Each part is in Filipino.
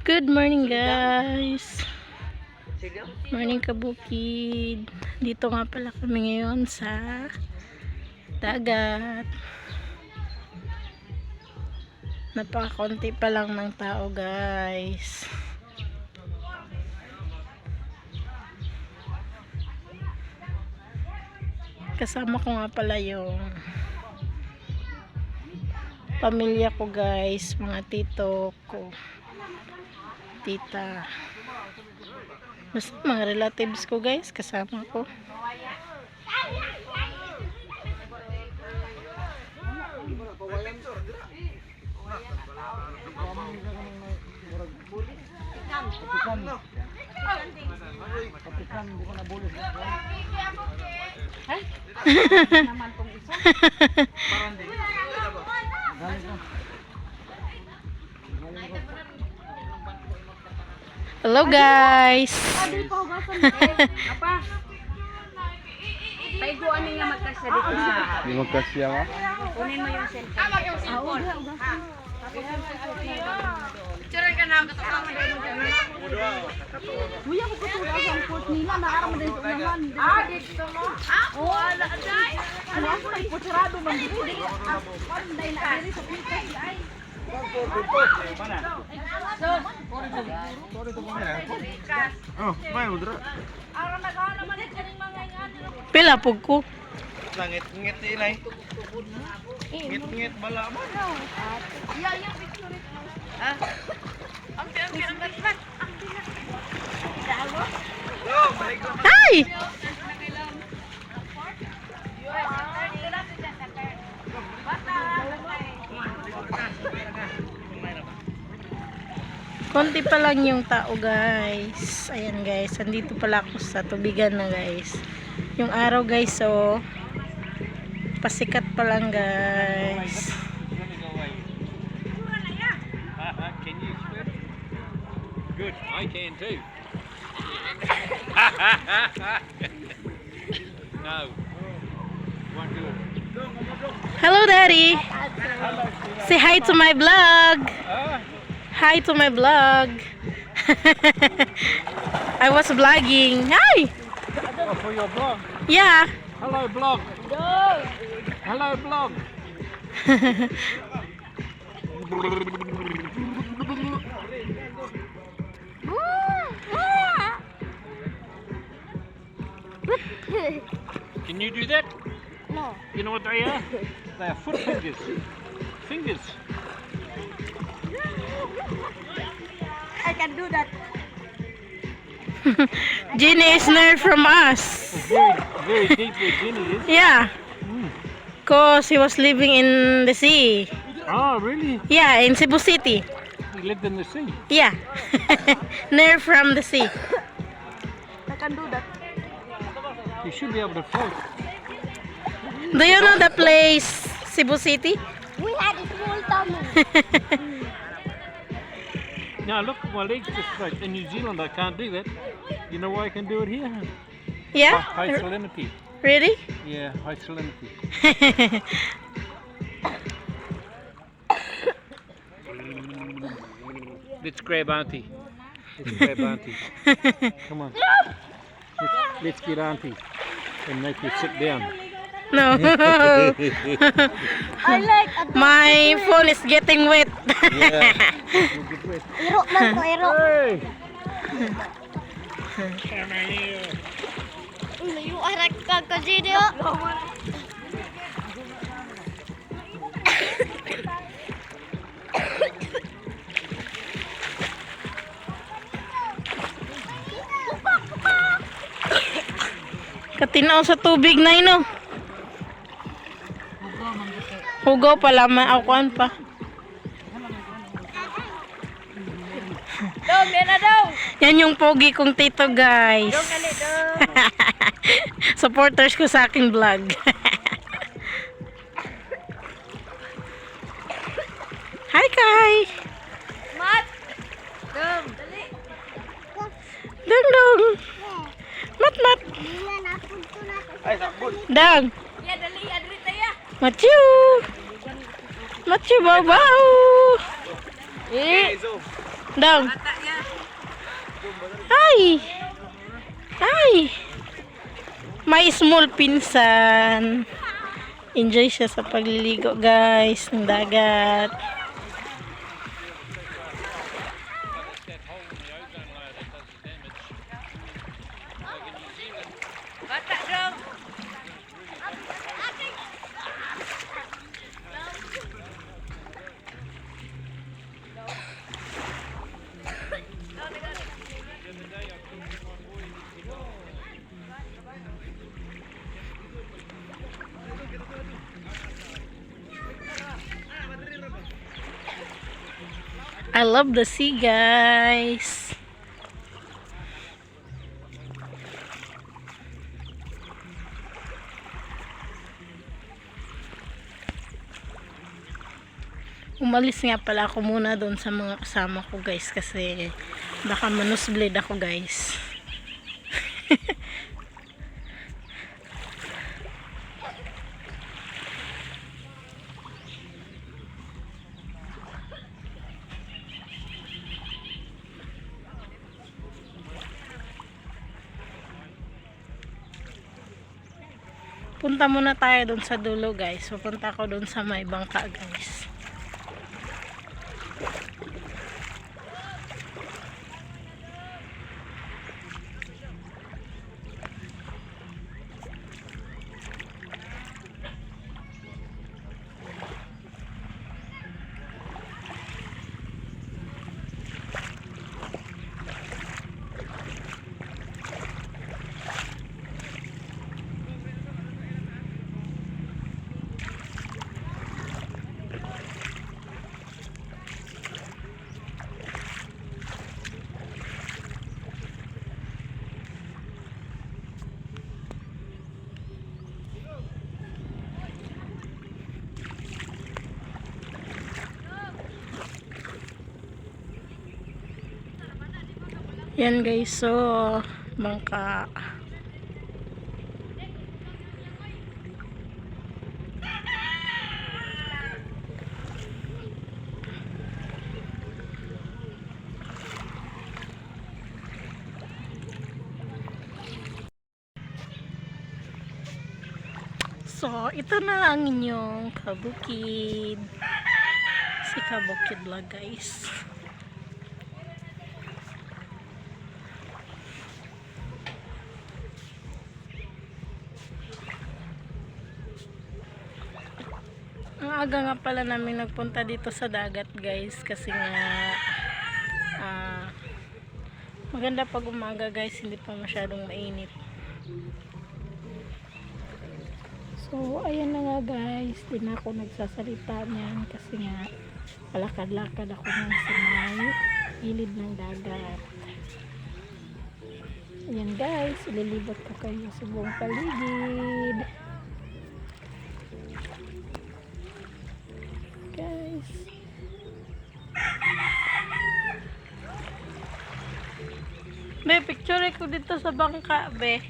Good morning guys. Morning kabukid. Dito nga pala kami ngayon sa dagat. Napakakonti pa lang ng tao guys. Kasama ko nga pala yung pamilya ko guys, mga tito ko, tita, basta mga relatives ko guys, kasama ko. Hello guys. Paiguan niya magkasya dito sa. Di magkasya ka? Kunin mo yung cellphone. Picturean ka na katulad mo din. Kuya ko katulad ang port nila, nakaramad din sa unahan. Dito mo? Wala dai. Ano ako may putsarado man dito. Panday na diri sa pita ay. Oh, may udra. Ara nagana man kaning mga ingani. Pila pug ko. Langit-ngit ilay. Ngit-ngit bala man. Ya, yung picture ito. Ha? Ang gat. Oh, balik ko. Hi. Konti pa lang yung tao guys. Ayan guys, andito pala ako sa tubigan na guys. Yung araw guys, so pasikat pa lang guys. Can you swim? Good, I can too. No. Won't do it. Hello daddy. Say hi to my vlog. Hi to my vlog. I was vlogging. Hi. Oh, for your blog. Yeah. Hello, blog. Hello, blog. Can you do that? No. You know what they are? They are foot fingers. Fingers. I can do that. Ginny is learned from us. Very deep where Ginny is. Yeah. Cause he was living in the sea. Oh, really? Yeah, in Cebu City. He lived in the sea. Yeah. Near from the sea. I can do that. You should be able to float. Do you know the place Cebu City? We had a small tummy. Now look, my legs just straight. In New Zealand, I can't do that. You know why I can do it here? Yeah? High salinity. Really? Yeah, high salinity. Let's grab Auntie. Let's grab Auntie. Come on. Let's get Auntie and make her sit down. No. I like My phone is getting wet. Yeah. iro man ko iro. Hey! Layo arak ka ka video. Katinaw sa tubig na ino. Hugaw pala, maakuan pa. Dong, na daw. Yan yung pogi kong tito guys. Dong, dali dong. Supporters ko sa aking vlog. Hi Kai. Mat. Dong, dali. Dong dong. Mat mat. Dong. Ya, dali, adri tayo. Machu. Machu babaw. Dong. Ata Ay! Ay! May small pinsan. Enjoy siya sa pagliligo guys ng dagat. Bata daw. I love the sea guys. Umalis nga pala ako muna doon sa mga kasama ko guys kasi baka manusblade ako guys. Punta muna tayo doon sa dulo guys. Pupunta ako doon sa may bangka guys. Yan guys, so bangka. So, ito na ang inyong kabukid. Si kabukid lang guys. Ang aga nga pala namin nagpunta dito sa dagat guys kasi nga maganda pag umaga guys, hindi pa masyadong mainit. So ayan na nga guys, di na ako nagsasalita niyan kasi nga palakad-lakad ako ng sa may gilid ng dagat. Ayan guys, ililibot ko kayo sa buong paligid guys. Be, picture ko dito sa bangka, be.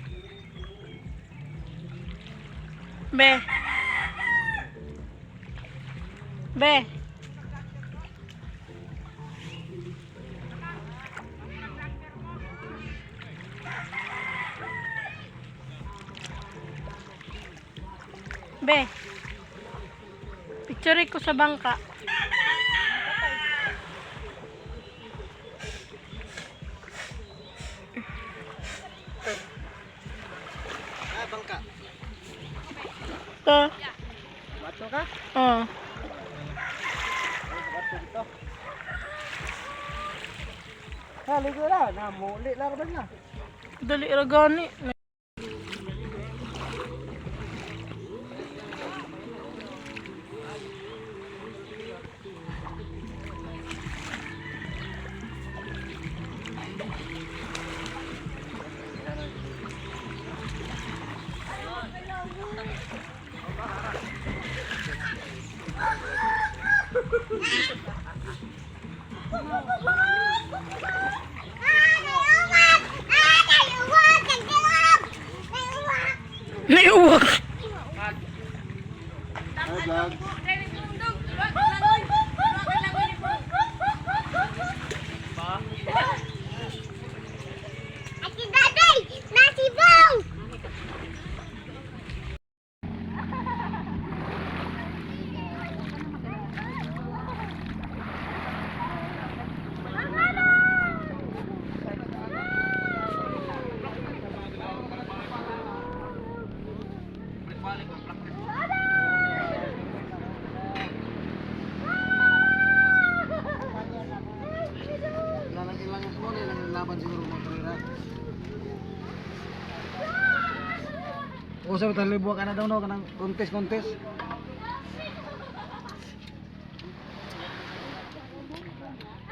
Be. Be. Be. Picture ko sa bangka. Bangka. To. Bato ka? Oh. Bato dito. Ligo na. Namuli lang ba niya? Dali ra gani. Naiuwak. Usap tayo libuwa ka na daw no kanang contest.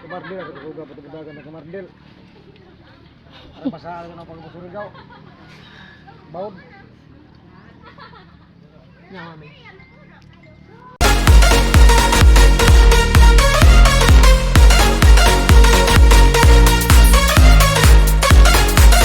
Kamardel ako tuga patudagan na kamardel. Para pasal ka ng pagpasurigaw. Baud. Nya mami.